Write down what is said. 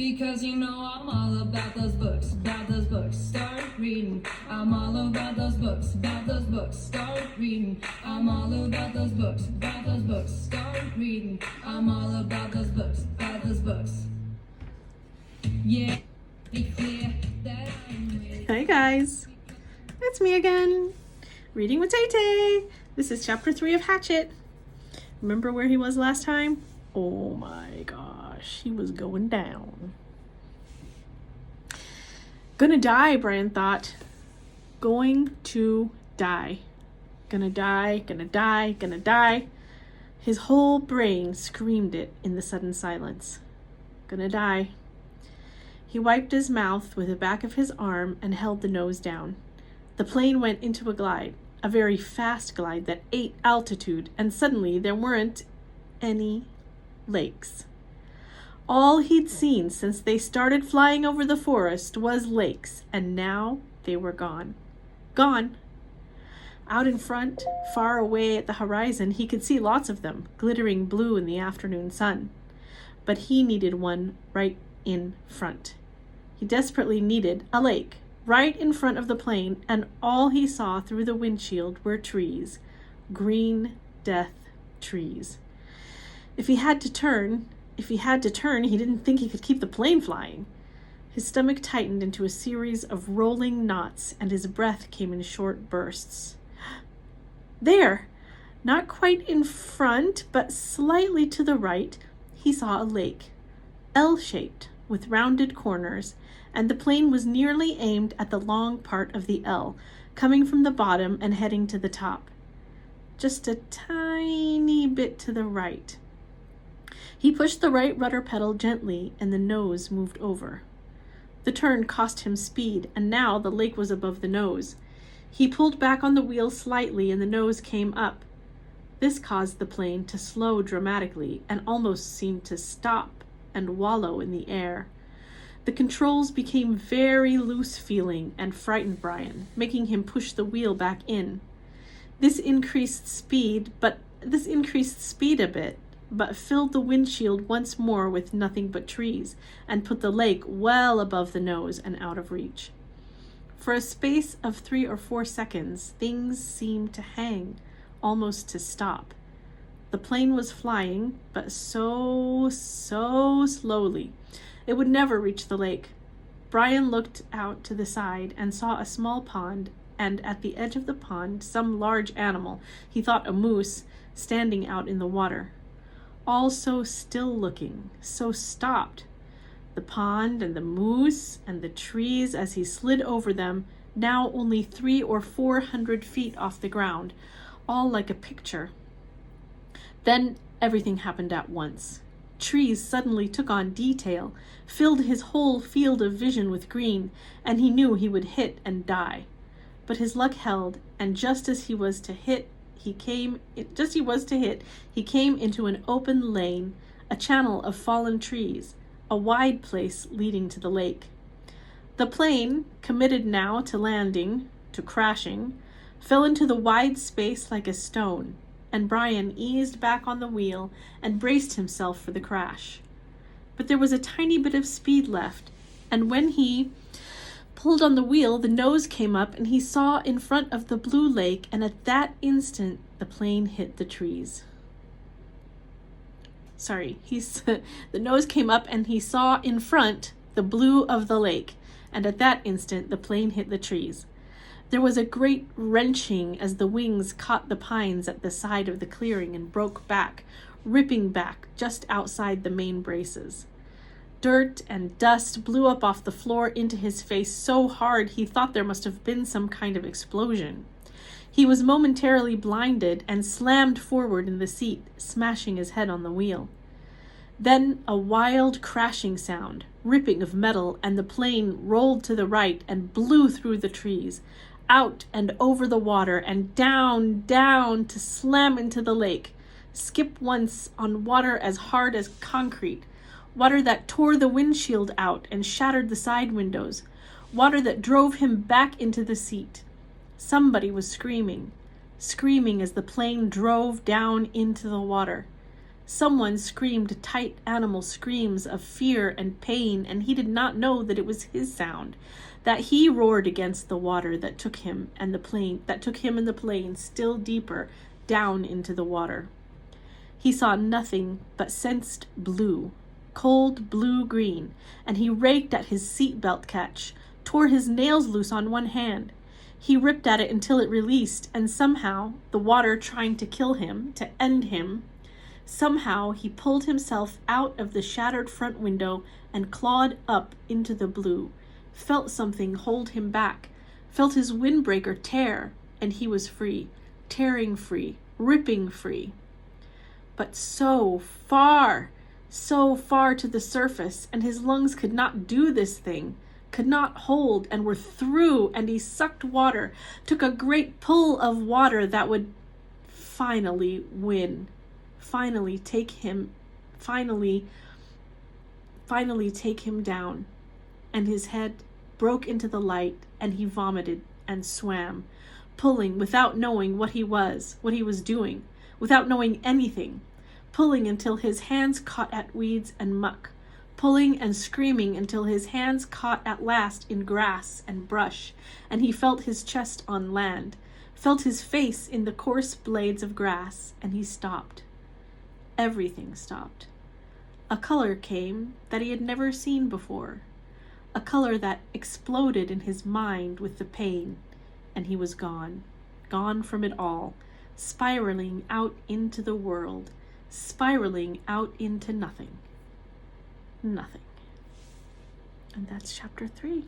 Because you know I'm all about those books, start reading. I'm all about those books, start reading. I'm all about those books, start reading. I'm all about those books, Yeah, be clear that I'm ready. Hey guys, it's me again, reading with Tay. This is chapter 3 of Hatchet. Remember where he was last time? Oh my gosh, he was going down. Gonna die, Brian thought. Going to die. Gonna die, gonna die, gonna die. His whole brain screamed it in the sudden silence. Gonna die. He wiped his mouth with the back of his arm and held the nose down. The plane went into a glide, a very fast glide that ate altitude, and suddenly there weren't any lakes. All he'd seen since they started flying over the forest was lakes, and now they were gone. Gone. Out in front, far away at the horizon, he could see lots of them, glittering blue in the afternoon sun. But he needed one right in front. He desperately needed a lake right in front of the plane, and all he saw through the windshield were trees. Green death trees. If he had to turn, he didn't think he could keep the plane flying. His stomach tightened into a series of rolling knots, and his breath came in short bursts. There, not quite in front, but slightly to the right, he saw a lake, L-shaped, with rounded corners, and the plane was nearly aimed at the long part of the L, coming from the bottom and heading to the top. Just a tiny bit to the right. He pushed the right rudder pedal gently, and the nose moved over. The turn cost him speed, and now the lake was above the nose. He pulled back on the wheel slightly, and the nose came up. This caused the plane to slow dramatically and almost seemed to stop and wallow in the air. The controls became very loose-feeling and frightened Brian, making him push the wheel back in. This increased speed a bit, but filled the windshield once more with nothing but trees, and put the lake well above the nose and out of reach. For a space of 3 or 4 seconds, things seemed to hang, almost to stop. The plane was flying, but so slowly. It would never reach the lake. Brian looked out to the side and saw a small pond, and at the edge of the pond, some large animal, he thought a moose, standing out in the water. All so still looking, so stopped. The pond and the moose and the trees as he slid over them, now only 300 or 400 feet off the ground, all like a picture. Then everything happened at once. Trees suddenly took on detail, filled his whole field of vision with green, and he knew he would hit and die. But his luck held, and just as he was to hit, he came into an open lane, a channel of fallen trees, a wide place leading to the lake. The plane, committed now to landing, to crashing, fell into the wide space like a stone, and Brian eased back on the wheel and braced himself for the crash. But there was a tiny bit of speed left, and when he pulled on the wheel, the nose came up and he saw in front of the blue lake, and at that instant the plane hit the trees. The nose came up and he saw in front the blue of the lake, and at that instant the plane hit the trees. There was a great wrenching as the wings caught the pines at the side of the clearing and broke back, ripping back just outside the main braces. Dirt and dust blew up off the floor into his face so hard he thought there must have been some kind of explosion. He was momentarily blinded and slammed forward in the seat, smashing his head on the wheel. Then a wild crashing sound, ripping of metal, and the plane rolled to the right and blew through the trees, out and over the water, and down to slam into the lake, skip once on water as hard as concrete, water that tore the windshield out and shattered the side windows, water that drove him back into the seat. Somebody was screaming as the plane drove down into the water. Someone screamed tight animal screams of fear and pain, and he did not know that it was his sound, that he roared against the water that took him and the plane still deeper down into the water. He saw nothing but sensed blue, cold blue-green, and he raked at his seatbelt catch, tore his nails loose on one hand. He ripped at it until it released, and somehow, the water trying to kill him, to end him, somehow he pulled himself out of the shattered front window and clawed up into the blue, felt something hold him back, felt his windbreaker tear, and he was free, tearing free, ripping free. But so far to the surface, and his lungs could not do this thing, could not hold, and were through, and he sucked water, took a great pull of water that would finally win, finally take him down, and his head broke into the light, and he vomited and swam, pulling without knowing what he was doing, without knowing anything, pulling until his hands caught at weeds and muck, pulling and screaming until his hands caught at last in grass and brush, and he felt his chest on land, felt his face in the coarse blades of grass, and he stopped. Everything stopped. A color came that he had never seen before, a color that exploded in his mind with the pain, and he was gone from it all, spiraling out into the world, spiraling out into nothing. And that's chapter 3.